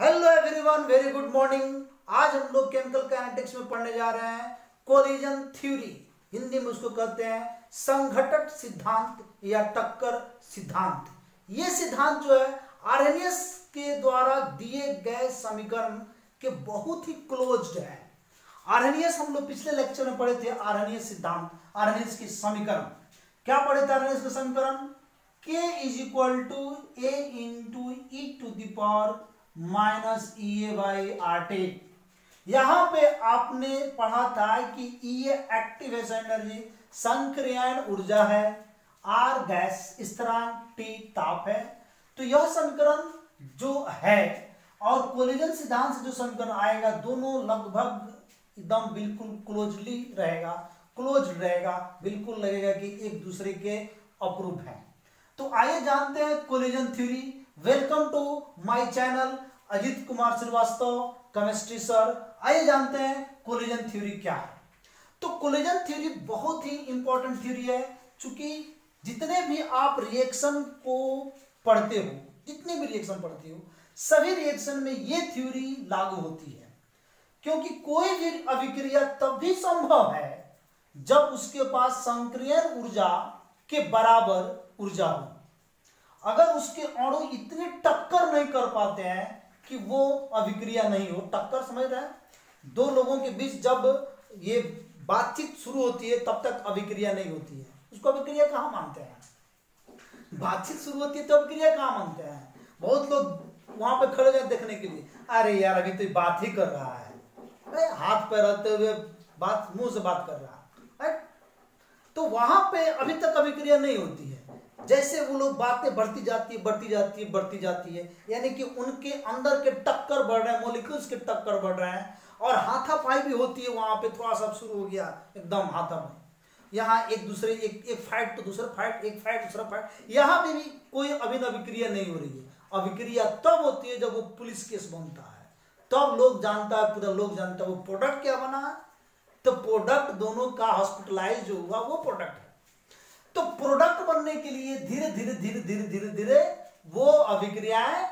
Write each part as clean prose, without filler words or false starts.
Hello everyone, very good morning. आज हम लोग केमिकल काइनेटिक्स में पढ़ने जा रहे हैं कोलिजन थ्योरी। हिंदी में उसको कहते हैं संघटन सिद्धांत या टक्कर सिद्धांत। ये सिद्धांत जो है आर्हेनियस के द्वारा दिए गए समीकरण के बहुत ही क्लोज्ड है। आर्हेनियस हम लोग पिछले लेक्चर में पढ़े थे। आर्हेनियस सिद्धांत, आर्हेनियस की समीकरण क्या पढ़े थे? आर्हेनियस का समीकरण K is equal to A into e to the power minus EA by RT। यहां पे आपने पढ़ा था कि EA एक्टिव एनर्जी संक्रियण ऊर्जा है, R गैस स्थिरांक, T ताप है। तो यह समीकरण जो है और कोलिजन सिद्धांत से जो समीकरण आएगा दोनों लगभग एकदम बिल्कुल क्लोजली रहेगा, क्लोज रहेगा, बिल्कुल लगेगा कि एक दूसरे के अप्रूव है। तो आइए जानते हैं collision theory. Welcome to my channel Ajit Kumar Shrivastava, chemistry sir. आइए जानते हैं कोलिजन थ्योरी क्या है। तो कोलिजन थ्योरी बहुत ही इंपॉर्टेंट थ्योरी है, क्योंकि जितने भी आप रिएक्शन को पढ़ते हो, जितने भी रिएक्शन पढ़ते हो, सभी रिएक्शन में ये थ्योरी लागू होती है। क्योंकि कोई भी अभिक्रिया तब भी संभव है जब उसके पास संक्रियण ऊर्जा के बराबर ऊर्जा हो। अगर उसके अणु इतनी टक्कर नहीं कर पाते हैं कि वो अभिक्रिया नहीं हो, टक्कर समझ रहे हैं? दो लोगों के बीच जब ये बातचीत शुरू होती है तब तक अभिक्रिया नहीं होती है, उसको अभिक्रिया कहाँ मानते हैं? बातचीत शुरू होती है तो अभिक्रिया कहाँ मानते हैं? बहुत लोग वहां पे खड़े हैं देखने के लिए, अरे यार अभी तो बात ही कर रहा है, हाथ पे रहते हुए बात, मुंह से बात कर रहा है। तो वहां पे अभी तक अभिक्रिया नहीं होती है। जैसे वो लोग बातें बढ़ती जाती है, बढ़ती जाती है, बढ़ती जाती है, यानी कि उनके अंदर के टक्कर बढ़ रहे हैं, मॉलिक्यूल्स के टक्कर बढ़ रहे हैं और हाथापाई भी होती है। वहां पे थोड़ा सा शुरू हो गया एकदम हाथापाई, यहाँ एक दूसरे एक फाइट तो दूसरा फाइट, एक फाइट दूसरा फाइट। यहाँ पे भी कोई अभिन्न अभिक्रिया नहीं हो रही है। अभिक्रिया तब होती है जब वो पुलिस केस बनता है, तब लोग जानता है, पूरा लोग जानता है वो प्रोडक्ट क्या बना है। तो प्रोडक्ट दोनों का हॉस्पिटलाइज जो हुआ वो प्रोडक्ट है। तो प्रोडक्ट बनने के लिए धीरे धीरे धीरे धीरे धीरे धीरे वो अभिक्रियाएं,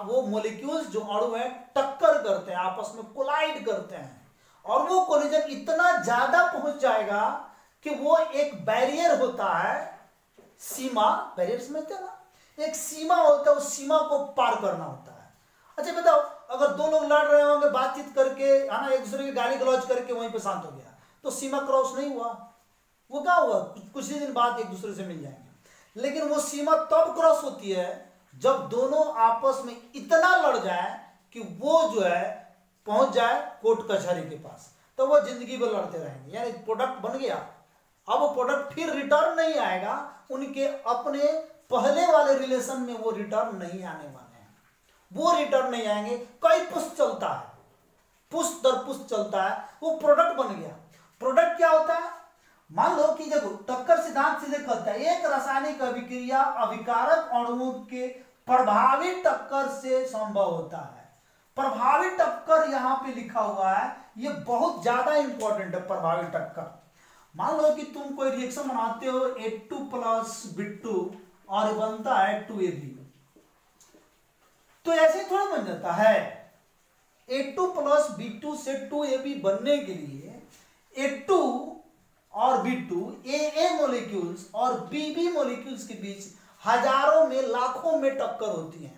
वो मॉलिक्यूल्स जो अणु है टक्कर करते हैं, आपस में कोलाइड करते हैं और वो कोलिजन इतना ज्यादा पहुंच जाएगा कि वो एक बैरियर होता है, सीमा, बैरियर समझते हैं ना, एक सीमा होता है, उस सीमा को पार करना होता है। अच्छा बताओ, अगर दो लोग लड़ रहे होंगे बातचीत करके, है ना, एक दूसरे की गाली गलौज करके वहीं पे शांत हो गया, तो सीमा क्रॉस नहीं हुआ। वो क्या हुआ? कुछ ही दिन बाद एक दूसरे से मिल जाएंगे। लेकिन वो सीमा तब क्रॉस होती है जब दोनों आपस में इतना लड़ जाए कि वो जो है पहुंच जाए कोर्ट कचहरी के पास, तो वो जिंदगी भर लड़ते रहेंगे। यानी प्रोडक्ट बन गया, अब वो प्रोडक्ट फिर रिटर्न नहीं आएगा, उनके अपने पहले वाले रिलेशन में वो रिटर्न नहीं आने वाले हैं, वो रिटर्न नहीं आएंगे। कई पुष्ट चलता है, पुष्ट दर पुष्ट चलता है, वो प्रोडक्ट बन गया। प्रोडक्ट क्या होता है? मान लो कि देखो टक्कर सिद्धांत सीधे कहता है एक रासायनिक अभिक्रिया अभिकारक अणुओं के प्रभावी टक्कर से संभव होता है। प्रभावी टक्कर यहां पे लिखा हुआ है, ये बहुत ज्यादा इंपॉर्टेंट है। प्रभावी टक्कर, मान लो कि तुम कोई रिएक्शन बनाते हो A2 प्लस B2 और बनता है 2AB, तो ऐसे थोड़ा बन जाता है। A2 प्लस B2 से 2AB बनने के लिए A2 और B2 AA मॉलिक्यूल्स और BB मॉलिक्यूल्स के बीच हजारों में लाखों में टक्कर होती है,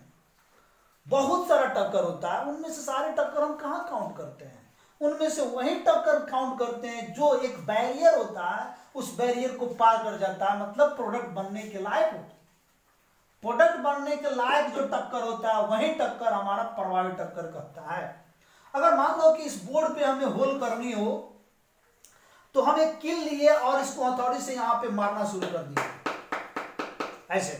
बहुत सारा टक्कर होता है। उनमें से सारे टक्कर हम कहां काउंट करते हैं? उनमें से वही टक्कर काउंट करते हैं जो एक बैरियर होता है, उस बैरियर को पार कर जाता है, मतलब प्रोडक्ट बनने के लायक होता है। प्रोडक्ट बनने के लायक जो टक्कर होता है वही टक्कर हमारा प्रभावी टक्कर कहता है। अगर मान लो कि इस बोर्ड पे हमें होल करनी हो तो हम एक किल लिए और इसको हथौड़ी से यहां पे मारना शुरू कर दिया, ऐसे।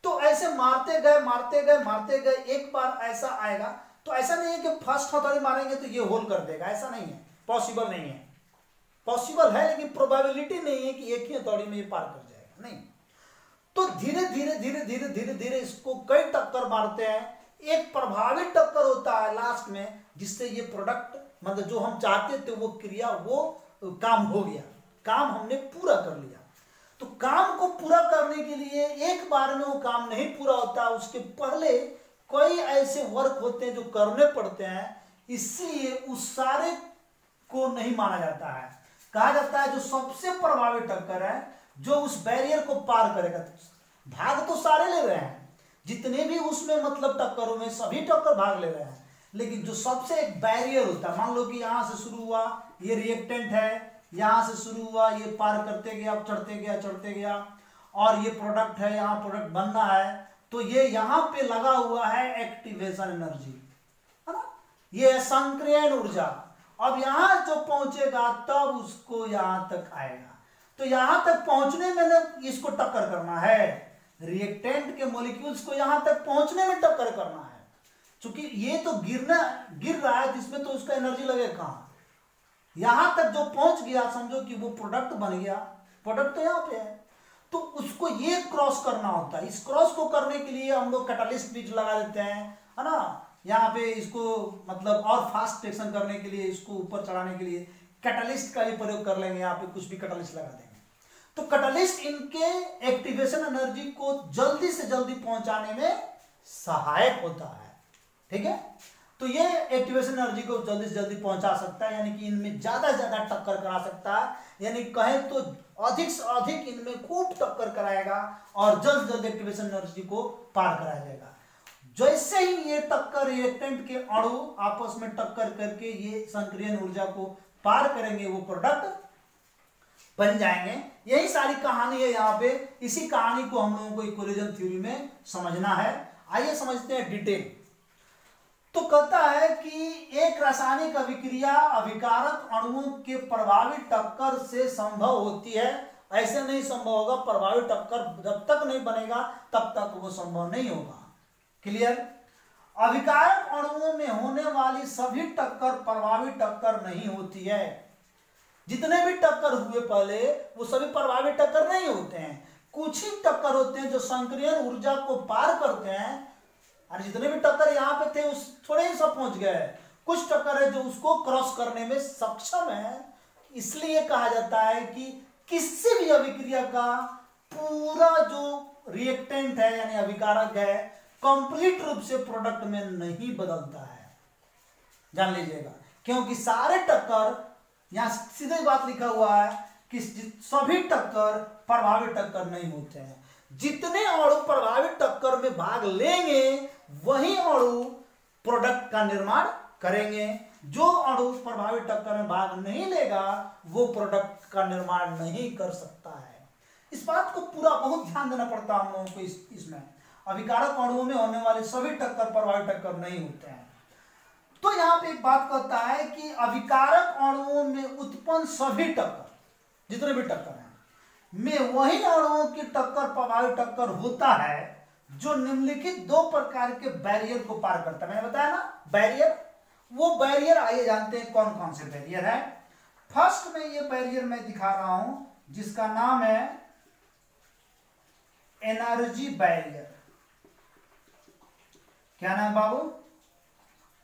तो ऐसे मारते गए मारते गए मारते गए, एक बार ऐसा आएगा तो ऐसा नहीं है कि फर्स्ट हथौड़ी मारेंगे तो ये होल कर देगा, ऐसा नहीं है, पॉसिबल नहीं है। पॉसिबल है लेकिन प्रोबेबिलिटी नहीं है कि एक ही हथौड़ी में ये पार कर जाएगा, नहीं। तो धीरे धीरे धीरे धीरे धीरे धीरे इसको कई टक्कर मारते हैं, एक प्रभावी टक्कर होता है लास्ट में, जिससे ये प्रोडक्ट, मतलब जो हम चाहते थे वो क्रिया, वो काम हो गया, काम हमने पूरा कर लिया। तो काम को पूरा करने के लिए एक बार में वो काम नहीं पूरा होता, उसके पहले कई ऐसे वर्क होते हैं जो करने पड़ते हैं, इसलिए उस सारे को नहीं माना जाता है। कहा जाता है जो सबसे प्रभावी टक्कर है, जो उस बैरियर को पार करेगा। भाग तो सारे ले रहे हैं, जितने भी उसमें मतलब टक्करों में सभी टक्कर भाग ले रहे हैं, लेकिन जो सबसे एक बैरियर होता है, मान लो कि यहां से शुरू हुआ, ये रिएक्टेंट है, यहां से शुरू हुआ, ये पार करते गया, चढ़ते गया और ये प्रोडक्ट है, यहां प्रोडक्ट बन रहा है, तो ये यहां पे लगा हुआ है एक्टिवेशन एनर्जी, है ना, ये है संक्रियण ऊर्जा। अब यहां जो पहुंचेगा तब उसको यहां तक आएगा, तो यहां तक पहुंचने में इसको टक्कर करना है, रिएक्टेंट के मॉलिक्यूल्स को यहां तक पहुंचने में टक्कर करना है। क्योंकि ये तो गिर रहा है जिसमें, तो उसका एनर्जी लगेगा कहां, यहां तक जो पहुंच गया समझो कि वो प्रोडक्ट बन गया, प्रोडक्ट तो यहां पे है, तो उसको ये क्रॉस करना होता है। इस क्रॉस को करने के लिए हम लोग कैटलिस्ट भी लगा देते हैं, है ना, यहाँ पे इसको मतलब और फास्ट रिएक्शन करने के लिए, इसको ऊपर चढ़ाने के लिए कैटलिस्ट का भी प्रयोग कर लेंगे, यहाँ पे कुछ भी कैटलिस्ट लगा देंगे। तो कैटलिस्ट इनके एक्टिवेशन एनर्जी को जल्दी से जल्दी पहुंचाने में सहायक होता है, ठीक है। तो ये एक्टिवेशन एनर्जी को जल्दी से जल्दी पहुंचा सकता है, यानी कि इनमें ज्यादा से ज्यादा टक्कर करा सकता है, यानी कहें तो अधिक से अधिक इनमें खूब टक्कर कराएगा और जल्द से जल्द एक्टिवेशन एनर्जी को पार कराया जाएगा। जैसे ही ये टक्कर रिएक्टेंट के अणु आपस में टक्कर करके ये संक्रियण ऊर्जा को पार करेंगे, वो प्रोडक्ट बन जाएंगे। यही सारी कहानी है यहाँ पे। इसी कहानी को हम लोगों को कोलिजन थ्योरी में समझना है। आइए समझते हैं डिटेल। तो कहता है कि एक रासायनिक अभिक्रिया अभिकारक अणुओं के प्रभावी टक्कर से संभव होती है। ऐसे नहीं संभव होगा, प्रभावी टक्कर जब तक नहीं बनेगा तब तक वो संभव नहीं होगा। क्लियर? अभिकारक अणुओं में होने वाली सभी टक्कर प्रभावी टक्कर नहीं होती है। जितने भी टक्कर हुए पहले वो सभी प्रभावी टक्कर नहीं होते हैं। कुछ ही टक्कर होते हैं जो संक्रियण ऊर्जा को पार करते हैं, और जितने भी टक्कर यहाँ पे थे उस थोड़े ही सब पहुंच गए। कुछ टक्कर है जो उसको क्रॉस करने में सक्षम है। इसलिए कहा जाता है कि किसी भी अभिक्रिया का पूरा जो रिएक्टेंट है यानी अभिकारक है, कंप्लीट रूप से प्रोडक्ट में नहीं बदलता है। जान लीजिएगा, क्योंकि सारे टक्कर, यहां सीधे बात लिखा हुआ है कि सभी टक्कर प्रभावी टक्कर नहीं होते हैं। जितने अणु प्रभावी टक्कर में भाग लेंगे वही अणु प्रोडक्ट का निर्माण करेंगे। जो अणु प्रभावी टक्कर में भाग नहीं लेगा वो प्रोडक्ट का निर्माण नहीं कर सकता है। इस बात को पूरा बहुत ध्यान देना पड़ता है हम लोगों को। इसमें अभिकारक अणुओं में होने वाले सभी टक्कर प्रभावी टक्कर नहीं होते हैं। तो यहां पे एक बात कहता है कि अभिकारक अणुओं में उत्पन्न सभी टक्कर, जितने भी टक्कर हैं, में वही अणुओं की टक्कर प्रभावी टक्कर होता है जो निम्नलिखित दो प्रकार के बैरियर को पार करता है। मैंने बताया ना बैरियर, वो बैरियर आइए जानते हैं कौन कौन से बैरियर है। फर्स्ट में ये बैरियर मैं दिखा रहा हूं जिसका नाम है एनर्जी बैरियर। क्या नाम बाबू?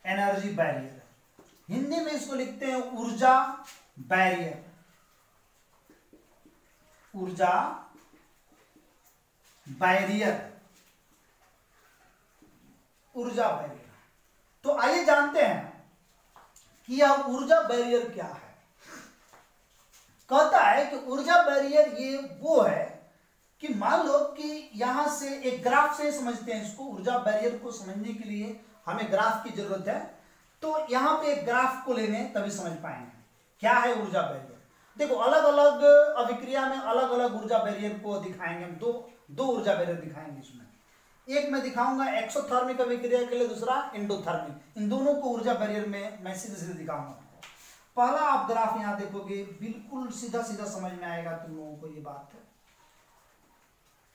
Energy barrier. हिंदी में इसको लिखते हैं ऊर्जा बैरियर। ऊर्जा बैरियर, ऊर्जा बैरियर। तो आइए जानते हैं कि यह ऊर्जा बैरियर क्या है। कहता है कि ऊर्जा बैरियर ये वो है कि मान लो कि यहां से एक ग्राफ से समझते हैं इसको। ऊर्जा बैरियर को समझने के लिए हमें ग्राफ की जरूरत है, तो यहां पे एक ग्राफ को लेने तभी समझ पाएंगे क्या है ऊर्जा बैरियर। देखो, अलग अलग अभिक्रिया में अलग अलग ऊर्जा बैरियर को दिखाएंगे हम। दो ऊर्जा बैरियर दिखाएंगे इसमें। एक मैं दिखाऊंगा एक्सोथर्मिक अभिक्रिया के लिए, दूसरा एंडोथर्मिक। इन दोनों को ऊर्जा बैरियर में मैं सीधे सीधे दिखाऊंगा। पहला आप ग्राफ यहां देखोगे, बिल्कुल सीधा सीधा समझ में आएगा तुम लोगों को ये बात।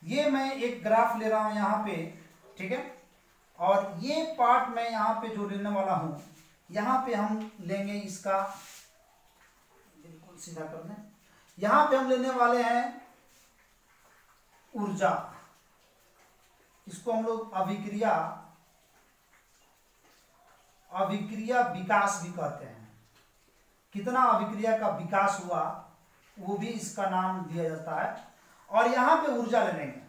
ये मैं एक ग्राफ ले रहा हूं यहां पे, ठीक है, और ये पार्ट मैं यहां पे जो लेने वाला हूं, यहां पे हम लेंगे इसका, बिल्कुल सीधा करना, यहां पे हम लेने वाले हैं ऊर्जा। इसको हम लोग अभिक्रिया विकास भी कहते हैं। कितना अभिक्रिया का विकास हुआ वो भी इसका नाम दिया जाता है। और यहां पे ऊर्जा ले लेंगे,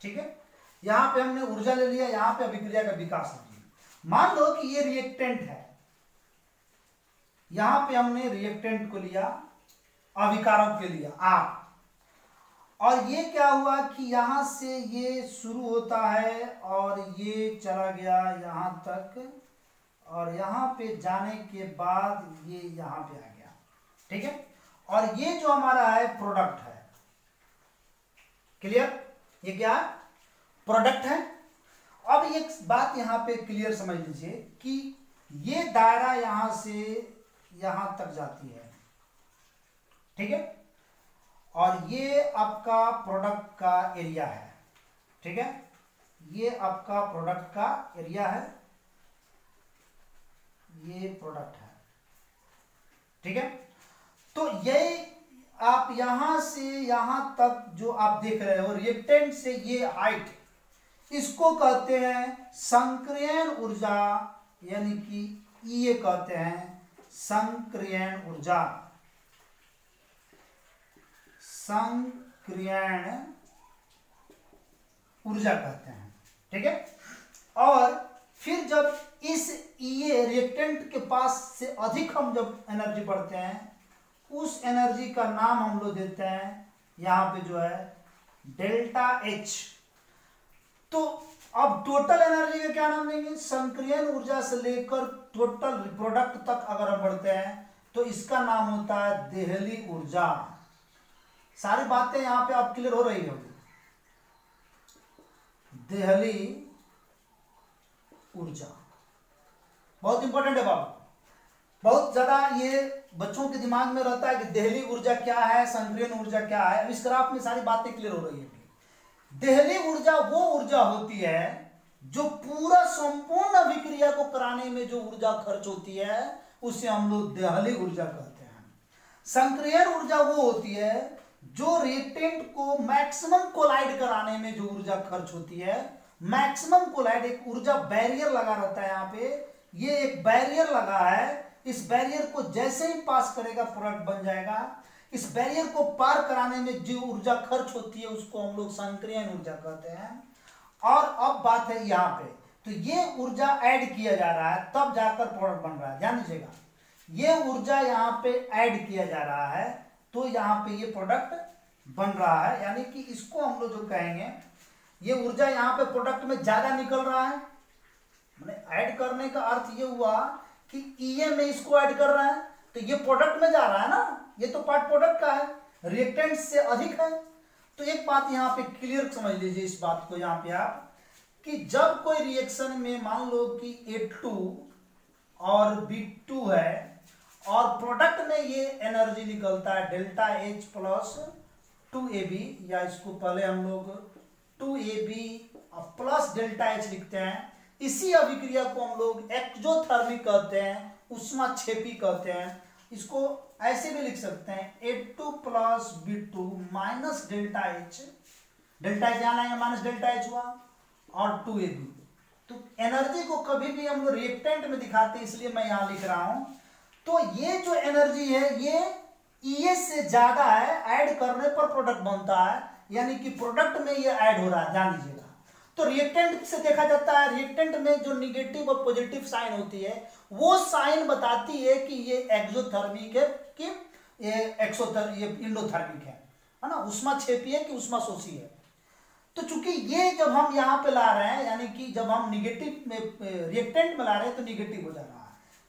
ठीक है। यहाँ पे हमने ऊर्जा ले लिया, यहाँ पे अभिक्रिया का विकास ले लिया। मान लो कि ये रिएक्टेंट है, यहाँ पे हमने रिएक्टेंट को लिया, अभिकारक के लिया R, और ये क्या हुआ कि यहां से ये शुरू होता है और ये चला गया यहां तक, और यहां पे जाने के बाद ये यहां पे आ गया, ठीक है। और ये जो हमारा है प्रोडक्ट है, क्लियर, ये क्या है, प्रोडक्ट है। अब एक बात यहां पे क्लियर समझ लीजिए कि ये दायरा यहां से यहां तक जाती है, ठीक है, और ये आपका प्रोडक्ट का एरिया है, ठीक है, ये आपका प्रोडक्ट का एरिया है, ये प्रोडक्ट है, ठीक है। तो ये आप यहां से यहां तक जो आप देख रहे हो रिएक्टेंट से ये हाइट, इसको कहते हैं संक्रियण ऊर्जा, यानी कि ये कहते हैं संक्रियण ऊर्जा, संक्रियण ऊर्जा कहते हैं, ठीक है। और फिर जब इस ये रिएक्टेंट के पास से अधिक हम जब एनर्जी बढ़ते हैं, उस एनर्जी का नाम हम लोग देते हैं यहां पे जो है डेल्टा एच। तो अब टोटल एनर्जी का क्या नाम देंगे, संक्रियण ऊर्जा से लेकर टोटल प्रोडक्ट तक अगर हम बढ़ते हैं तो इसका नाम होता है देहली ऊर्जा। सारी बातें यहां पे आप क्लियर हो रही होगी। देहली ऊर्जा बहुत इंपॉर्टेंट है बाबू, बहुत ज्यादा ये बच्चों के दिमाग में रहता है कि देहली ऊर्जा क्या है, संक्रियण ऊर्जा क्या है। अब इस ग्राफ में सारी बातें क्लियर हो रही है। देहली ऊर्जा वो ऊर्जा होती है जो पूरा संपूर्ण अभिक्रिया को कराने में जो ऊर्जा खर्च होती है उसे हम लोग देहली ऊर्जा कहते हैं। संक्रियण ऊर्जा वो होती है जो रिएक्टेंट को मैक्सिमम कोलाइड कराने में जो ऊर्जा खर्च होती है। मैक्सिमम कोलाइड, एक ऊर्जा बैरियर लगा रहता है यहाँ पे, ये एक बैरियर लगा है, इस बैरियर को जैसे ही पास करेगा प्रोडक्ट बन जाएगा। इस बैरियर को पार कराने में जो ऊर्जा खर्च होती है उसको हम लोग संक्रियण ऊर्जा कहते हैं। और अब बात है यहाँ पे, तो ये ऊर्जा ऐड किया जा रहा है तब जाकर प्रोडक्ट बन रहा है। ध्यान दीजिएगा, ये ऊर्जा यहाँ पे ऐड किया जा रहा है तो यहाँ पे ये प्रोडक्ट बन रहा है। यानी कि इसको हम लोग जो कहेंगे, ये ऊर्जा यहाँ पे प्रोडक्ट में ज्यादा निकल रहा है, मैंने ऐड करने का अर्थ ये हुआ कि ईए में इसको ऐड कर रहा है तो ये प्रोडक्ट में जा रहा है ना, ये तो पार्ट प्रोडक्ट का है, रिएक्टेंट से अधिक है। तो एक बात यहाँ पे क्लियर समझ लीजिए इस बात को यहाँ पे आप, कि जब कोई रिएक्शन में मान लो कि A2 और B2 है और प्रोडक्ट में ये एनर्जी निकलता है डेल्टा H प्लस 2AB, या इसको पहले हम लोग 2AB प्लस डेल्टा H लिखते हैं। इसी अभिक्रिया को हम लोग एक्सोथर्मिक कहते हैं, ऊष्माक्षेपी कहते हैं। इसको ऐसे भी लिख सकते हैं A2 plus B2 minus delta H, delta H यहाँ लाएंगे माइनस डेल्टा H हुआ, और 2AB। तो एनर्जी को कभी भी हम लोग रिएक्टेंट में दिखाते हैं, इसलिए मैं यहाँ लिख रहा हूं। तो ये जो एनर्जी है ये ES से ज्यादा है, ऐड करने पर प्रोडक्ट बनता है, यानी कि प्रोडक्ट में ये ऐड हो रहा है। ध्यान दीजिएगा, तो रिएक्टेंट से देखा जाता है, रिएक्टेंट में जो निगेटिव और पॉजिटिव साइन होती है वो साइन बताती है कि ये एक्सोथर्मिक है कि ये इंडोथर्मिक है ना, ऊष्माक्षेपी है कि ऊष्माशोषी है। तो चूंकि ये जब हम यहाँ पे ला रहे हैं, यानी कि जब हम निगेटिव में रिएक्टेंट में ला रहे हैं तो निगेटिव हो जा रहा है।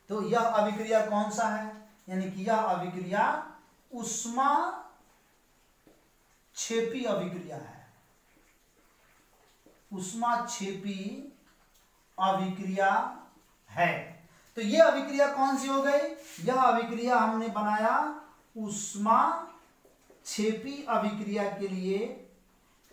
तो यह अभिक्रिया कौन सा है, यानी कि यह अभिक्रिया ऊष्माक्षेपी अभिक्रिया है, ऊष्माक्षेपी अभिक्रिया है। तो यह अभिक्रिया कौन सी हो गई, यह अभिक्रिया हमने बनाया ऊष्माक्षेपी अभिक्रिया के लिए।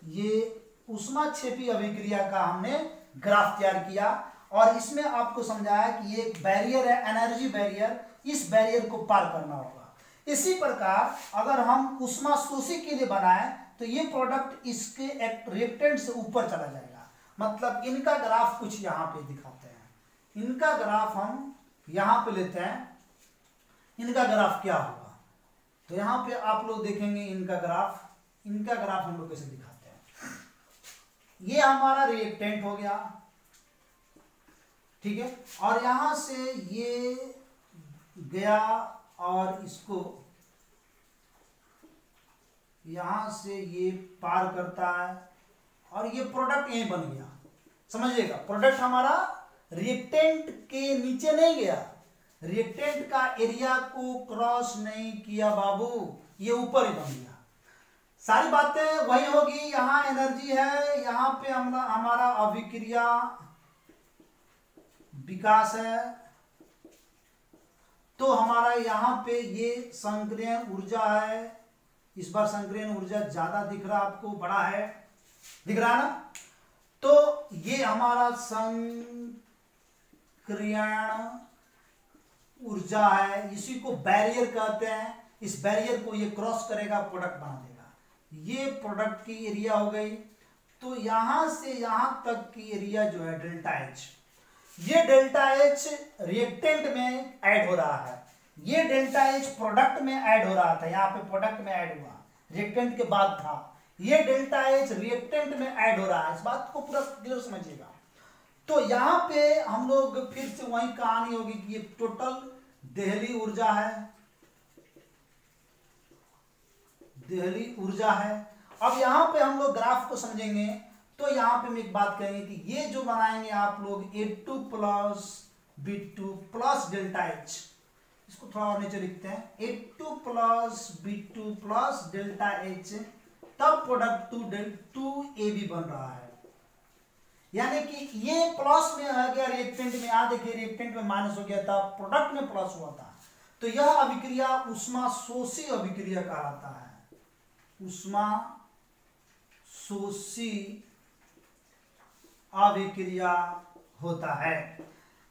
ये ऊष्माक्षेपी अभिक्रिया का हमने ग्राफ तैयार किया और इसमें आपको समझाया कि ये एक बैरियर है, एनर्जी बैरियर, इस बैरियर को पार करना होगा। इसी प्रकार अगर हम ऊष्माशोषी के लिए बनाएं तो ये प्रोडक्ट इसके रिएक्टेंट से ऊपर चला जाएगा। मतलब इनका ग्राफ कुछ यहाँ पे दिखाते हैं, इनका ग्राफ हम यहाँ पे लेते हैं, इनका ग्राफ क्या होगा। तो यहाँ पे आप लोग देखेंगे इनका ग्राफ हम लोग कैसे दिखाते हैं। ये हमारा रिएक्टेंट हो गया, ठीक है। और यहां से ये गया और इसको यहां से ये पार करता है और ये प्रोडक्ट यहीं बन गया। समझिएगा, प्रोडक्ट हमारा रिएक्टेंट के नीचे नहीं गया, रिएक्टेंट का एरिया को क्रॉस नहीं किया बाबू, ये ऊपर ही बन गया। सारी बातें वही होगी। यहां एनर्जी है, यहां पे हमारा अभिक्रिया विकास है, तो हमारा यहां पे ये संक्रियन ऊर्जा है। इस बार संक्रियन ऊर्जा ज्यादा दिख रहा आपको, बड़ा है, दिख रहा है ना। तो ये हमारा संक्रियन ऊर्जा है, इसी को बैरियर कहते हैं। इस बैरियर को ये क्रॉस करेगा, प्रोडक्ट बना देगा। ये प्रोडक्ट की एरिया हो गई। तो यहां से यहां तक की एरिया जो है डेल्टा एच, ये डेल्टा एच रिएक्टेंट में ऐड हो रहा है, ये डेल्टा एच प्रोडक्ट में ऐड हो रहा था। यहाँ पे प्रोडक्ट में ऐड हुआ, रिएक्टेंट के बाद था। ये डेल्टा एच रिएक्टेंट में ऐड हो रहा है। इस बात को पूरा क्लियर समझिएगा। तो यहाँ पे हम लोग फिर से वही कहानी होगी कि ये टोटल देहली ऊर्जा है, देहली ऊर्जा है। अब यहाँ पे हम लोग ग्राफ को समझेंगे, तो यहाँ पे हम एक बात कहेंगे कि ये जो बनाएंगे आप लोग A2 plus B2 plus delta H, इसको थोड़ा और नीचे लिखते हैं, A2 plus B2 plus delta H, तब प्रोडक्ट 2AB बन रहा है। यानी कि ये प्लस में आ गया रिएक्टेंट में, आ देखिए रिएक्टेंट में माइनस हो गया था, प्रोडक्ट में प्लस हुआ था। तो यह अभिक्रिया उष्मा शोषी अभिक्रिया कहलाता है, उष्मा शोषी अभिक्रिया होता है।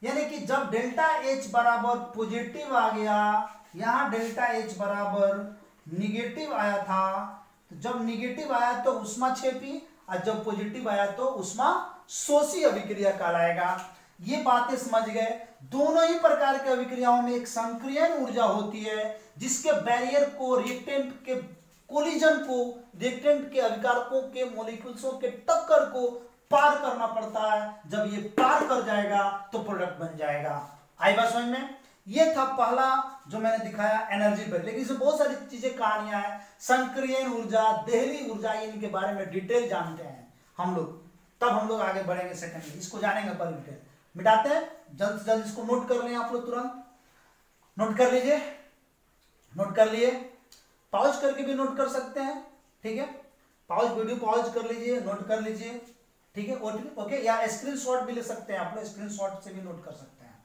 यानी कि जब डेल्टा एच बराबर पॉजिटिव आ गया, यहां डेल्टा एच बराबर निगेटिव आया था, तो जब निगेटिव आया तो उष्मा क्षेपी, और जब पॉजिटिव आया तो उष्मा शोषी अभिक्रिया कहलाएगा। ये बातें समझ गए। दोनों ही प्रकार के अभिक्रियाओं में एक संक्रियन ऊर्जा होती है, जिसके बैरियर को, रिएक्टेंट के कोलिजन को, रिएक्टेंट के अभिकारकों के मॉलिक्यूल्सों के टक्कर को पार करना पड़ता है। जब ये पार कर जाएगा तो प्रोडक्ट बन जाएगा। आई बात समझ में? ये था पहला जो मैंने दिखाया एनर्जी पर, लेकिन इसमें बहुत सारी चीजें, कहानियां हैं। संक्रियन ऊर्जा, देहली ऊर्जा, इनके बारे में डिटेल जानते हैं हम लोग, तब हम लोग आगे बढ़ेंगे सेकंड में, इसको जानेंगे पर डिटेल। मिटाते हैं, जल्द से जल्द इसको नोट कर लें आप लोग, तुरंत नोट कर लीजिए। नोट कर लिए, पॉज करके भी नोट कर सकते हैं, ठीक है। पॉज, वीडियो पॉज कर लीजिए, नोट कर लीजिए, ठीक है। ओके, या स्क्रीनशॉट भी ले सकते हैं आप लोग, स्क्रीनशॉट से भी नोट कर सकते हैं।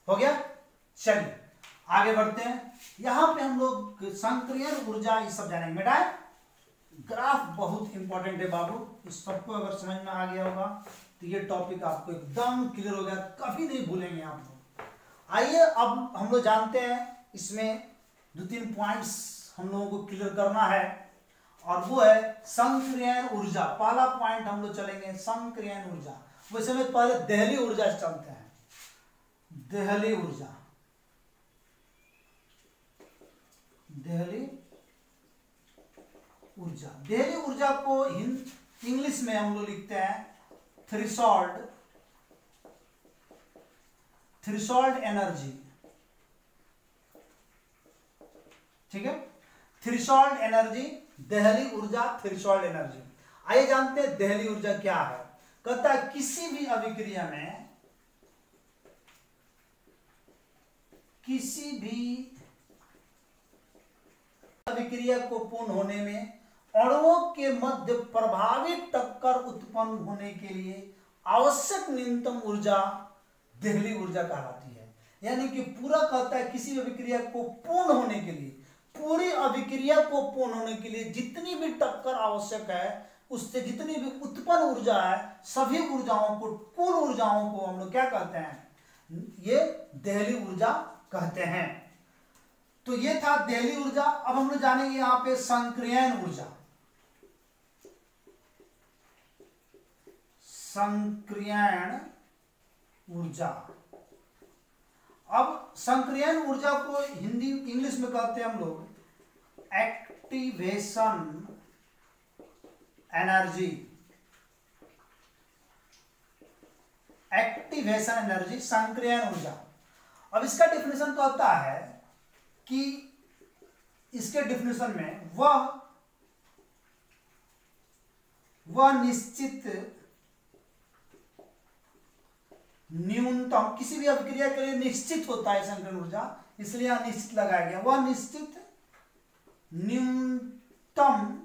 हो गया? चलिए आगे बढ़ते हैं। यहां पे हम लोग संक्रियन ऊर्जा ये सब जानेंगे। बेटा ग्राफ बहुत इंपॉर्टेंट है बाबू, इस सबको अगर समझ में आ गया होगा तो ये टॉपिक आपको एकदम क्लियर हो गया, कभी नहीं भूलेंगे आप लोग। आइए अब हम लोग जानते हैं, इसमें 2-3 पॉइंट्स हम लोगों को क्लियर करना है, और वो है संक्रियन ऊर्जा। पहला पॉइंट हम लोग चलेंगे संक्रियन ऊर्जा। वैसे में पहले देहली ऊर्जा से चलते हैं। देहली ऊर्जा, देहली ऊर्जा, देहली ऊर्जा को इंग्लिश में हम लोग लिखते हैं थ्रेशोल्ड, थ्रेशोल्ड एनर्जी, ठीक है। थ्रेशोल्ड एनर्जी, देहली ऊर्जा, थ्रेशोल्ड एनर्जी। आइए जानते हैं देहली ऊर्जा क्या है। कहता है किसी भी अभिक्रिया में, किसी भी अभिक्रिया को पूर्ण होने में अणुओं के मध्य प्रभावी टक्कर उत्पन्न होने के लिए आवश्यक न्यूनतम ऊर्जा देहली ऊर्जा कहलाती है। यानी कि पूरा कहता है किसी अभिक्रिया को पूर्ण होने के लिए, पूरी अभिक्रिया को पूर्ण होने के लिए जितनी भी टक्कर आवश्यक है, उससे जितनी भी उत्पन्न ऊर्जा है, सभी ऊर्जाओं को, कुल ऊर्जाओं को हम लोग क्या कहते हैं? ये देहली ऊर्जा कहते हैं। तो ये था देहली ऊर्जा। अब हम लोग जानेंगे यहां पे संक्रियन ऊर्जा। संक्रियन ऊर्जा, अब संक्रियन ऊर्जा को हिंदी इंग्लिश में कहते हैं हम लोग एक्टिवेशन एनर्जी, एक्टिवेशन एनर्जी, संक्रियण ऊर्जा। अब इसका डिफिनेशन तो आता है कि इसके डिफिनेशन में वह निश्चित न्यूनतम, किसी भी अभिक्रिया के लिए निश्चित होता है संक्रियण ऊर्जा, इसलिए यहां निश्चित लगाया गया। वह निश्चित न्यूनतम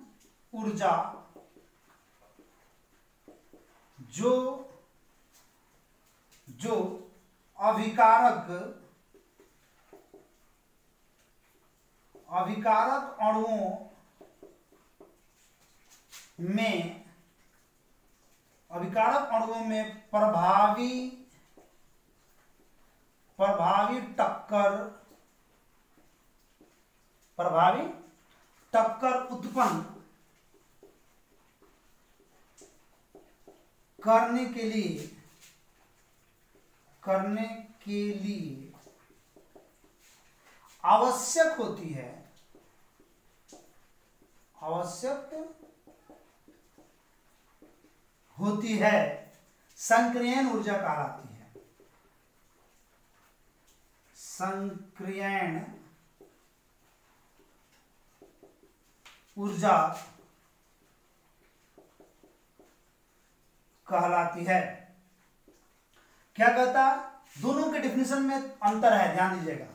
ऊर्जा जो अभिकारक अणुओं में प्रभावी टक्कर उत्पन्न करने के लिए आवश्यक होती है संक्रियण ऊर्जा कहलाती है। संक्रियण ऊर्जा कहलाती है। क्या कहता है? दोनों के डिफिनेशन में अंतर है, ध्यान दीजिएगा।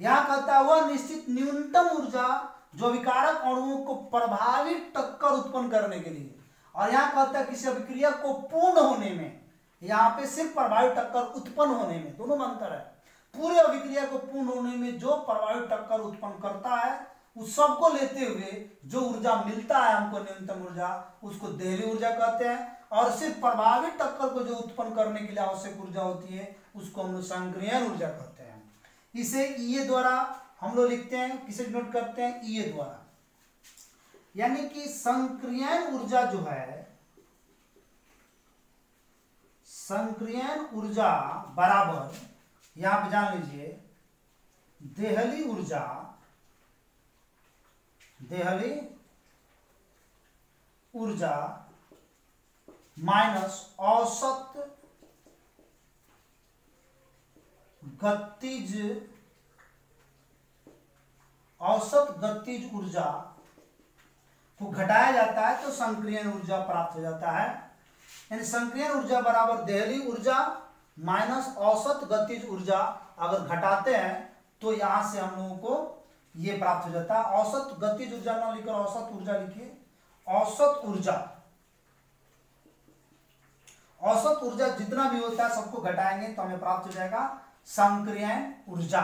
यहां कहता है वह निश्चित न्यूनतम ऊर्जा जो अभिकारक अणुओं को प्रभावी टक्कर उत्पन्न करने के लिए, और यहां कहता है किसी अभिक्रिया को पूर्ण होने में। यहां पे सिर्फ प्रभावी टक्कर उत्पन्न होने में, दोनों में अंतर है। पूरे अभिक्रिया को पूर्ण होने में जो प्रभावी टक्कर उत्पन्न करता है, उस सबको लेते हुए जो ऊर्जा मिलता है हमको न्यूनतम ऊर्जा, उसको देहली ऊर्जा कहते हैं। और सिर्फ प्रभावी टक्कर को जो उत्पन्न करने के लिए आवश्यक ऊर्जा होती है, उसको हम लोग संक्रियण ऊर्जा कहते हैं। इसे ईए द्वारा हम लोग लिखते हैं, किसे डिनोट करते हैं? ईए द्वारा। यानी कि संक्रियण ऊर्जा जो है, संक्रियण ऊर्जा बराबर, यहां पे जान लीजिए, देहली ऊर्जा माइनस औसत गतिज ऊर्जा को घटाया जाता है तो संक्रियण ऊर्जा प्राप्त हो जाता है। यानी संक्रियण ऊर्जा बराबर देहली ऊर्जा माइनस औसत गतिज ऊर्जा। अगर घटाते हैं तो यहां से हम लोगों को ये प्राप्त हो जाता है। औसत गतिज ऊर्जा ना लिखकर औसत ऊर्जा लिखिए। औसत ऊर्जा जितना भी होता है सबको घटाएंगे तो हमें प्राप्त हो जाएगा संक्रियण ऊर्जा।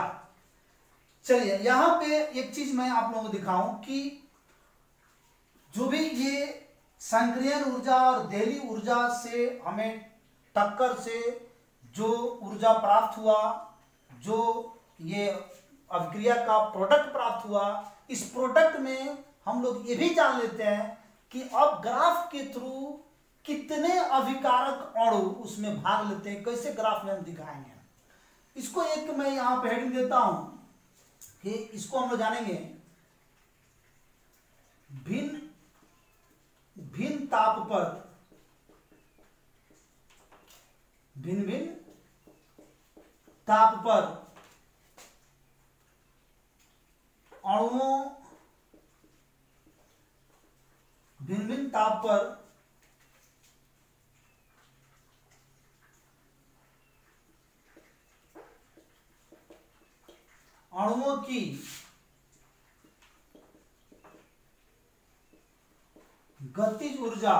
चलिए यहां पे एक चीज मैं आप लोगों को दिखाऊं कि जो भी ये संक्रियण ऊर्जा और देहली ऊर्जा से हमें टक्कर से जो ऊर्जा प्राप्त हुआ, जो ये अभिक्रिया का प्रोडक्ट प्राप्त हुआ, इस प्रोडक्ट में हम लोग ये भी जान लेते हैं कि अब ग्राफ के थ्रू कितने अभिकारक अणु उसमें भाग लेते हैं, कैसे ग्राफ में हम दिखाएंगे। इसको एक मैं यहां पे हेडिंग देता हूं कि इसको हम लोग जानेंगे भिन्न ताप पर भिन्न ताप पर अणुओं भिन्न ताप पर अणुओं की गतिज ऊर्जा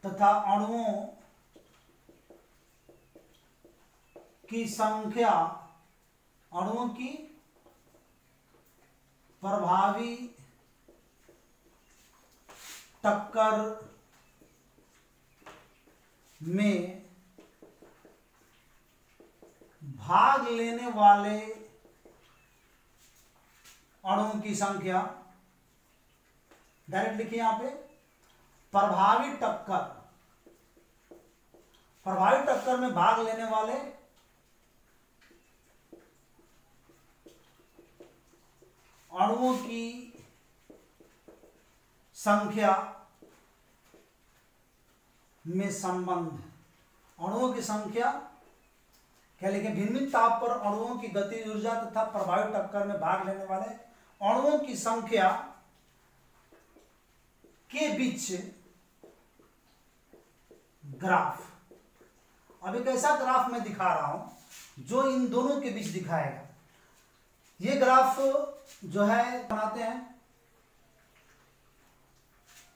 तथा अणुओं की संख्या, अणुओं की प्रभावी टक्कर में भाग लेने वाले अणुओं की संख्या, डायरेक्ट लिखिए यहां पे, प्रभावी टक्कर में भाग लेने वाले अणुओं की संख्या में संबंध, अणुओं की संख्या क्या लिखें, भिन्न भिन्न ताप पर अणुओं की गतिज ऊर्जा तथा प्रभावी टक्कर में भाग लेने वाले अणुओं की संख्या के बीच ग्राफ। अब एक ऐसा ग्राफ मैं दिखा रहा हूं जो इन दोनों के बीच दिखाएगा। ये ग्राफ जो है बनाते हैं,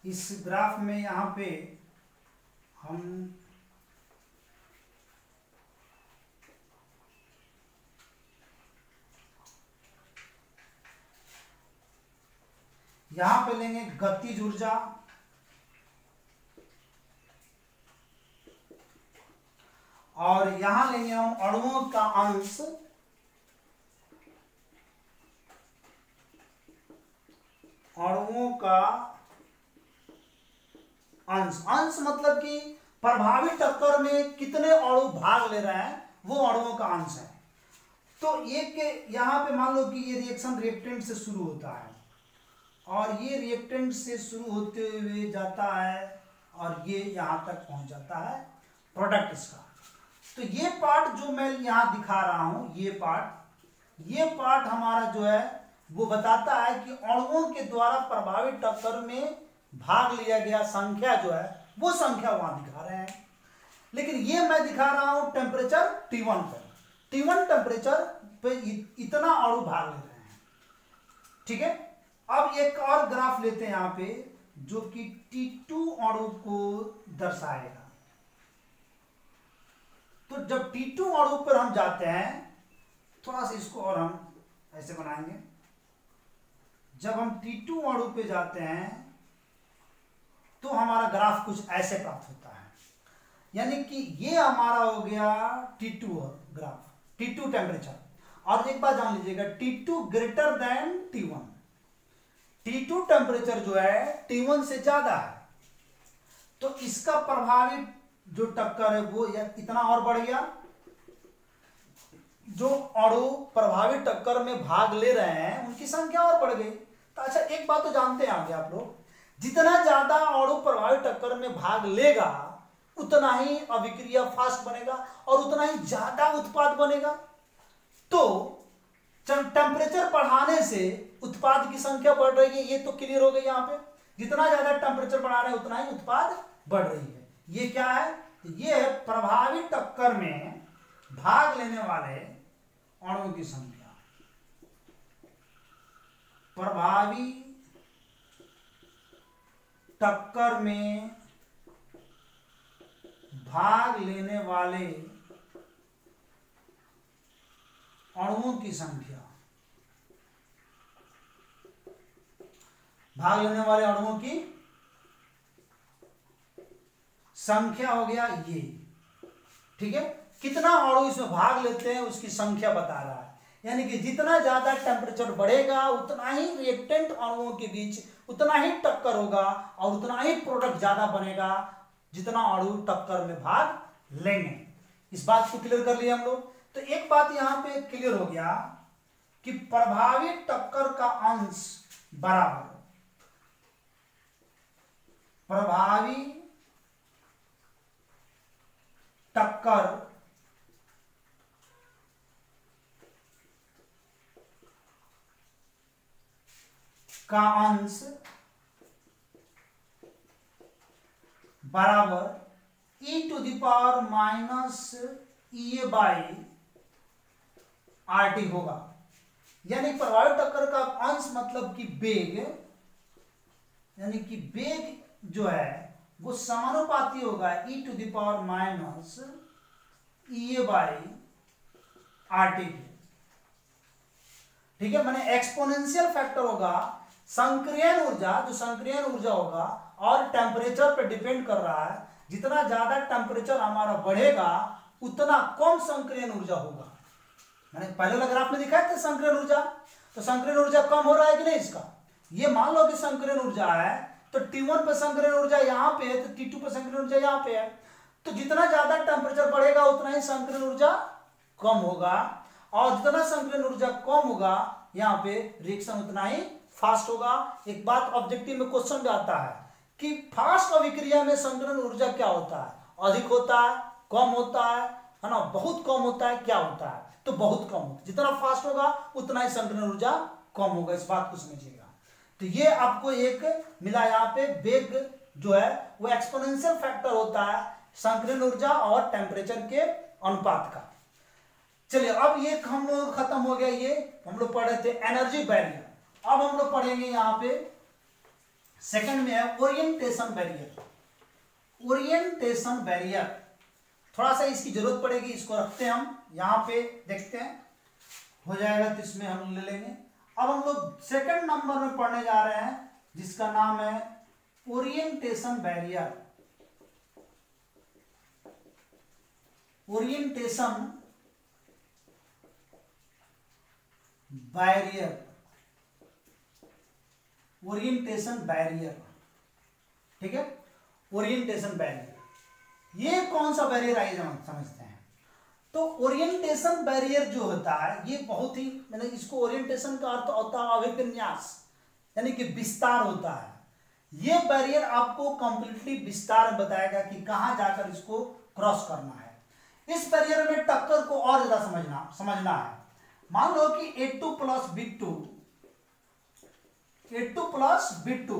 इस ग्राफ में यहां पे हम यहां पे लेंगे गतिज ऊर्जा और यहां लेंगे हम अणुओं का अंश, अणुओं का अंश। अंश मतलब कि प्रभावी टक्कर में कितने अणु भाग ले रहे हैं वो अणुओं का अंश है। तो एक यहां पे मान लो कि ये रिएक्शन रिएक्टेंट से शुरू होता है और ये रिएक्टेंट से शुरू होते हुए जाता है और ये यहां तक पहुंच जाता है प्रोडक्ट इसका। तो ये पार्ट जो मैं यहां दिखा रहा हूं, ये पार्ट हमारा जो है वो बताता है कि अणुओं के द्वारा प्रभावी टक्कर में भाग लिया गया संख्या जो है वो संख्या वहां दिखा रहे हैं। लेकिन ये मैं दिखा रहा हूं टेम्परेचर T1 पर, T1 टेम्परेचर पे इतना अणु भाग ले रहे हैं। ठीक है, अब एक और ग्राफ लेते हैं यहां पे जो कि T2 अणु को दर्शाएगा। तो जब T2 अणु पर हम जाते हैं, थोड़ा सा इसको और हम ऐसे बनाएंगे, जब हम T2 अणु पे जाते हैं तो हमारा ग्राफ कुछ ऐसे प्राप्त होता है। यानी कि ये हमारा हो गया T2 ग्राफ, T2 टेम्परेचर। और एक बात जान लीजिएगा, T2 greater than T1, T2 temperature जो है T1 से ज्यादा है, तो इसका प्रभावी जो टक्कर है वो इतना और बढ़ गया। जो अणु प्रभावी टक्कर में भाग ले रहे हैं उनकी संख्या और बढ़ गई। तो अच्छा, एक बात तो जानते हैं आगे आप लोग, जितना ज्यादा अणु प्रभावी टक्कर में भाग लेगा उतना ही अभिक्रिया फास्ट बनेगा और उतना ही ज्यादा उत्पाद बनेगा। तो टेम्परेचर बढ़ाने से उत्पाद की संख्या बढ़ रही है, ये तो क्लियर हो गई। यहाँ पे जितना ज्यादा टेम्परेचर बढ़ा रहे हैं उतना ही उत्पाद बढ़ रही है। ये क्या है? ये है प्रभावी टक्कर में भाग लेने वाले अणुओं की संख्या। प्रभावी टक्कर में भाग लेने वाले अणुओं की संख्या, भाग लेने वाले अणुओं की संख्या हो गया ये। ठीक है, कितना अणु इसमें भाग लेते हैं उसकी संख्या बता रहा है। यानी कि जितना ज्यादा टेम्परेचर बढ़ेगा उतना ही रिएक्टेंट अणुओं के बीच उतना ही टक्कर होगा और उतना ही प्रोडक्ट ज्यादा बनेगा जितना अणु टक्कर में भाग लेंगे। इस बात को क्लियर कर लिया हम लोग। तो एक बात यहां पे क्लियर हो गया कि प्रभावी टक्कर का अंश बराबर प्रभावी टक्कर का अंश बराबर e⁻⁻ होगा। यानी प्रभावी टक्कर का अंश मतलब कि बेग, यानी कि बेग जो है वो समानुपाती होगा e⁻⁻ के। ठीक है, माने एक्सपोनेंशियल फैक्टर होगा। संक्रियन ऊर्जा, जो संक्रियन ऊर्जा होगा और टेम्परेचर पे डिपेंड कर रहा है। जितना ज्यादा टेम्परेचर हमारा बढ़ेगा उतना कम संक्रियन ऊर्जा होगा। मैंने पहले वाले ग्राफ में दिखाया था संक्रियन ऊर्जा, तो संक्रियन ऊर्जा कम हो रहा है कि नहीं इसका। ये मान लो कि संक्रियन ऊर्जा है तो T1 पे संक्रियन ऊर्जा यहाँ पे है, तो T2 पे संक्रियन ऊर्जा यहाँ पे है। तो जितना ज्यादा टेम्परेचर बढ़ेगा उतना ही संक्रियन ऊर्जा कम होगा और जितना संक्रियन ऊर्जा कम होगा यहाँ पे रिएक्शन उतना ही फास्ट होगा। एक बात ऑब्जेक्टिव में क्वेश्चन भी आता है कि फास्ट अभिक्रिया में संग्रहण ऊर्जा क्या होता है, अधिक होता है, कम होता है ना, बहुत कम होता है, क्या होता है, तो बहुत कम होता है। जितना फास्ट होगा उतना ही संग्रहण ऊर्जा कम होगा, इस बात को समझिएगा। तो ये आपको एक मिला यहाँ पे, वेग जो है वो एक्सपोनेंशियल फैक्टर होता है संग्रहण ऊर्जा और टेम्परेचर के अनुपात का। चलिए अब ये हम लोग खत्म हो गया, ये हम लोग पढ़ रहे थे एनर्जी बैरियर। अब हम लोग पढ़ेंगे यहाँ पे सेकंड में है ओरिएंटेशन बैरियर। ओरिएंटेशन बैरियर थोड़ा सा इसकी जरूरत पड़ेगी, इसको रखते हैं हम यहाँ पे, देखते हैं हो जाएगा तो इसमें हम ले लेंगे। अब हम लोग सेकंड नंबर में पढ़ने जा रहे हैं जिसका नाम है orientation barrier. Orientation barrier, orientation barrier, ठीक है। ओरिएंटेशन बैरियर ये कौन सा बैरियर आइए समझते हैं। तो ओरिएंटेशन बैरियर जो होता है ये बहुत ही, मैंने इसको ओरिएंटेशन का अर्थ होता है अभिविन्यास, यानी कि विस्तार होता है। ये बैरियर आपको कंप्लीटली विस्तार में बताएगा कि कहां जाकर इसको क्रॉस करना है। इस बैरियर में टक्कर को और ज्यादा समझना है। मान लो कि A2 plus B2, A2 plus B2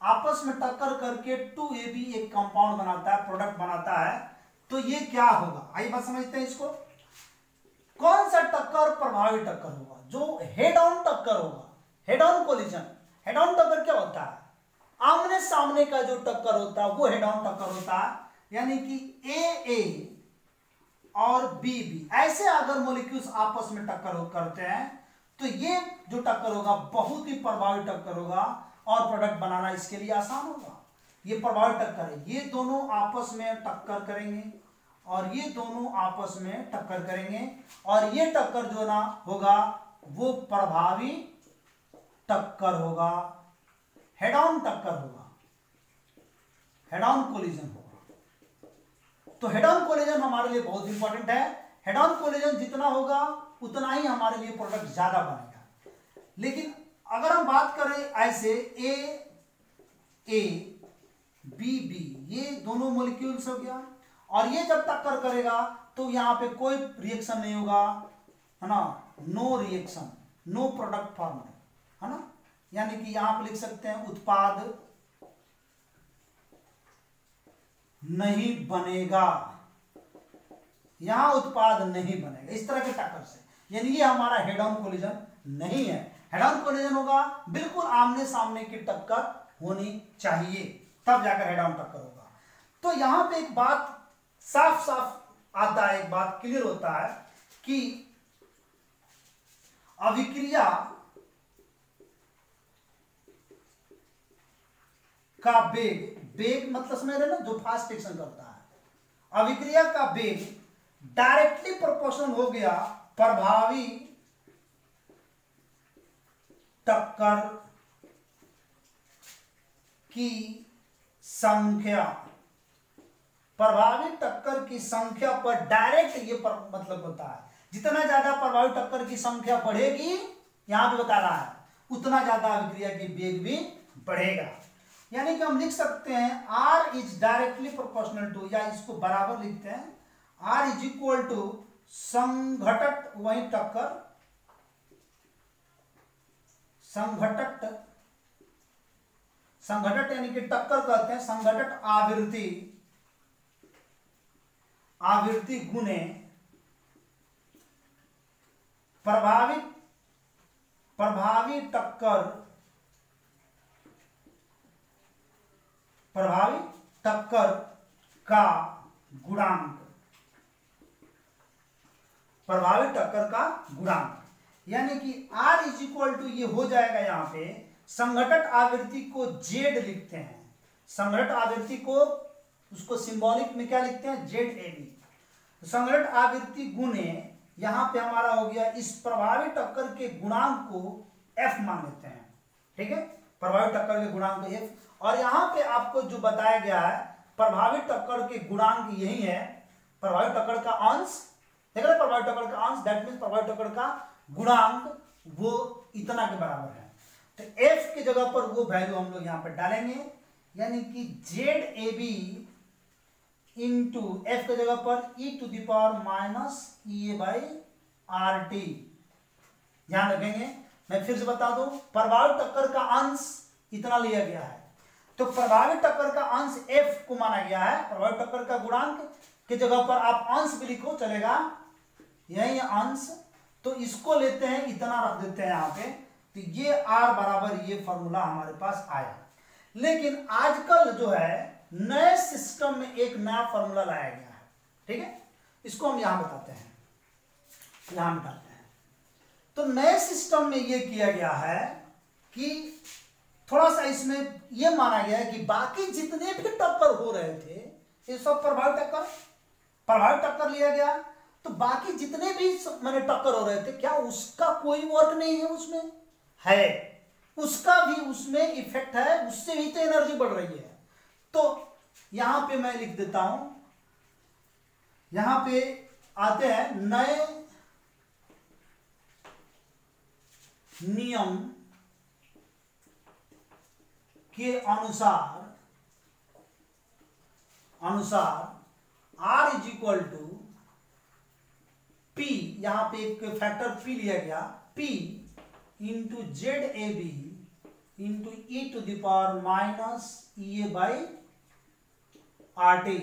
आपस में टक्कर करके 2AB एक कंपाउंड बनाता है, प्रोडक्ट बनाता है, तो ये क्या होगा, आइए बात समझते हैं इसको। कौन सा टक्कर प्रभावी टक्कर होगा, जो हेड ऑन टक्कर होगा, head on collision. Head on टक्कर क्या होता है, आमने सामने का जो टक्कर होता है वो हेड ऑन टक्कर होता है, यानी कि AA और BB ऐसे अगर मॉलिक्यूल्स आपस में टक्कर करते हैं तो ये जो टक्कर होगा बहुत ही प्रभावी टक्कर होगा और प्रोडक्ट बनाना इसके लिए आसान होगा। ये प्रभावी टक्कर है, ये दोनों आपस में टक्कर करेंगे और ये दोनों आपस में टक्कर करेंगे और ये टक्कर जो ना होगा वो प्रभावी टक्कर होगा, हेड ऑन टक्कर होगा, हेड ऑन कोलिजन होगा। तो हेड ऑन कोलिजन हमारे लिए बहुत इंपॉर्टेंट है। हेड ऑन कोलिजन जितना होगा उतना ही हमारे लिए प्रोडक्ट ज्यादा बनेगा। लेकिन अगर हम बात करें ऐसे A B B, ये दोनों मॉलिक्यूल्स हो गया और ये जब टक्कर करेगा तो यहाँ पे कोई रिएक्शन नहीं होगा, है ना, no reaction, no product form, है ना। यानी कि यहां पे लिख सकते हैं उत्पाद नहीं बनेगा, यहां उत्पाद नहीं बनेगा इस तरह के टक्कर से, यानी ये हमारा हेड ऑन कोलिजन नहीं है। हेड ऑन कोलिजन होगा बिल्कुल आमने सामने की टक्कर होनी चाहिए, तब जाकर हेड ऑन टक्कर होगा। तो यहां पे एक बात साफ साफ आता है, एक बात क्लियर होता है कि अभिक्रिया का वेग, वेग मतलब समझ रहे ना, जो फास्ट एक्शन करता है, अभिक्रिया का वेग डायरेक्टली प्रोपोर्शनल हो गया प्रभावी टक्कर की संख्या, प्रभावी टक्कर की संख्या पर डायरेक्ट ये मतलब होता है। जितना ज्यादा प्रभावी टक्कर की संख्या बढ़ेगी, यहां पे बता रहा है, उतना ज्यादा अभिक्रिया की वेग भी बढ़ेगा। यानी कि हम लिख सकते हैं R is directly proportional to, या इसको बराबर लिखते हैं R इज इक्वल टू संघटक वही टक्कर, संघटक, संघटक यानी कि टक्कर कहते हैं, संघटक आवृत्ति, आवृत्ति गुने प्रभावी टक्कर, प्रभावी टक्कर का गुणांक, प्रभावी टक्कर का गुणांक। यानी कि R इज इक्वल टू ये हो जाएगा, यहां पे संघटक आवृत्ति को Z लिखते हैं, संघटक आवृत्ति को उसको सिंबॉलिक में क्या लिखते हैं, ZAB। संघटक आवृत्ति गुने यहां पे हमारा हो गया, इस प्रभावी टक्कर के गुणांक को F मान लेते हैं, ठीक है, प्रभावी टक्कर के गुणांक को F। और यहां पे आपको जो बताया गया है प्रभावी टक्कर के गुणांक यही है, प्रभावी टक्कर का अंश, देख रहे, प्रभावी टक्कर का अंश, दैट मींस प्रभावी टक्कर का गुणांक वो इतना के बराबर है। तो एफ की जगह पर वो वैल्यू हम लोग यहां पर डालेंगे, यानी कि Z A B into F की जगह पर E to the power minus E A by R T. ध्यान रखेंगे, मैं फिर से बता दूं, प्रभावी टक्कर का अंश इतना लिया गया है, तो प्रभावी टक्कर का अंश एफ को माना गया है। प्रभावी टक्कर का गुणांक की जगह पर आप अंश भी लिखो चलेगा, यही अंश, तो इसको लेते हैं, इतना रख देते हैं यहां पे, तो ये आर बराबर ये फॉर्मूला हमारे पास आया। लेकिन आजकल जो है नए सिस्टम में एक नया फॉर्मूला लाया गया है, ठीक है, इसको हम यहां बताते हैं, यहां बताते हैं। तो नए सिस्टम में ये किया गया है कि थोड़ा सा इसमें यह माना गया है कि बाकी जितने भी टक्कर हो रहे थे ये सब प्रभावी टक्कर लिया गया, तो बाकी जितने भी मैंने टक्कर हो रहे थे क्या उसका कोई वर्क नहीं है, उसमें है, उसका भी उसमें इफेक्ट है, उससे भी तो एनर्जी बढ़ रही है। तो यहां पे मैं लिख देता हूं, यहां पे आते हैं नए नियम के अनुसार R is equal to P, यहां पे एक फैक्टर P लिया गया, P into Z A B into e to the power minus E A by R T,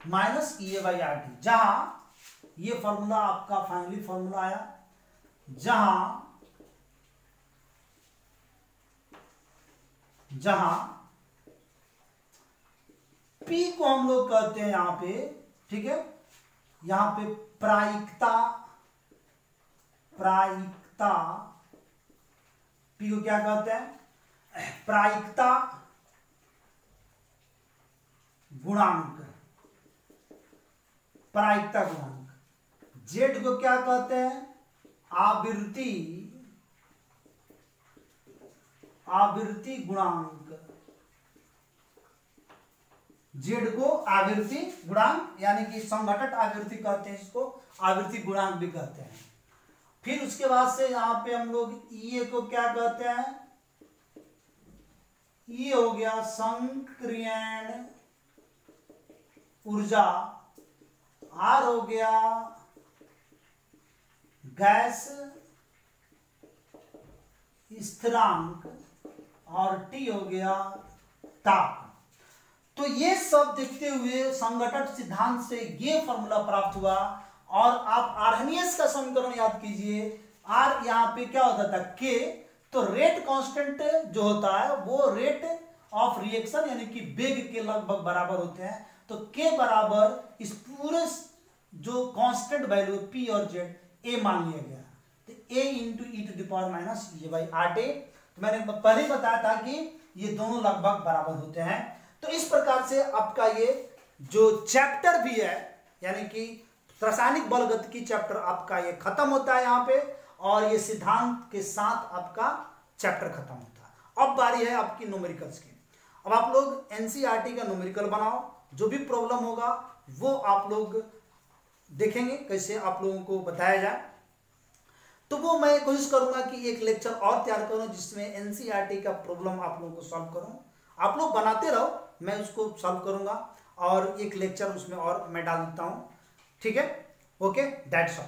minus E A by R T, जहां ये फॉर्मूला आपका फाइनली फॉर्मूला आया, जहां P को हम लोग कहते हैं यहां पे, ठीक है, यहां पे प्रायिकता P को क्या कहते हैं, प्रायिकता गुणांक, Z को क्या कहते हैं, आवृत्ति गुणांक, Z को आवृत्ति गुणांक यानी कि संघटक आवृत्ति कहते हैं, इसको आवृत्ति गुणांक भी कहते हैं। फिर उसके बाद से यहां पे हम लोग E को क्या कहते हैं, ये हो गया संक्रियण ऊर्जा, R हो गया गैस स्थिरांक और T हो गया ताप। तो ये सब देखते हुए संघटक सिद्धांत से ये फॉर्मूला प्राप्त हुआ। और आप आर्हेनियस का समीकरण याद कीजिए, R यहां पे क्या होता था, K, तो रेट कांस्टेंट जो होता है वो रेट ऑफ रिएक्शन यानी कि वेग के लगभग बराबर होते हैं, तो K बराबर इस पूरे जो कांस्टेंट वैल्यू P और Z A मान लिया गया, तो A into e to the power minus e by R T. तो मैंने पहले ही बताया था कि ये दोनों लगभग बराबर होते हैं। तो इस प्रकार से आपका ये जो चैप्टर भी है यानी कि रासायनिक बलगतिकी चैप्टर आपका ये खत्म होता है यहाँ पे, और ये सिद्धांत के साथ आपका चैप्टर खत्म होता है। अब बारी है आपकी न्यूमेरिकल्स की। अब आप लोग एनसीईआरटी का न्यूमेरिकल बनाओ, जो भी प्रॉब्लम होगा वो आप लोग देखेंगे कैसे आप लोगों को बताया जाए। तो वो मैं कोशिश करूंगा कि एक लेक्चर और तैयार करूं जिसमें एनसीईआरटी का प्रॉब्लम आप लोगों को सॉल्व करूं। आप लोग बनाते रहो, मैं उसको सॉल्व करूंगा और एक लेक्चर उसमें और मैं डाल देता हूं, ठीक है, ओके, दैट्स ऑल।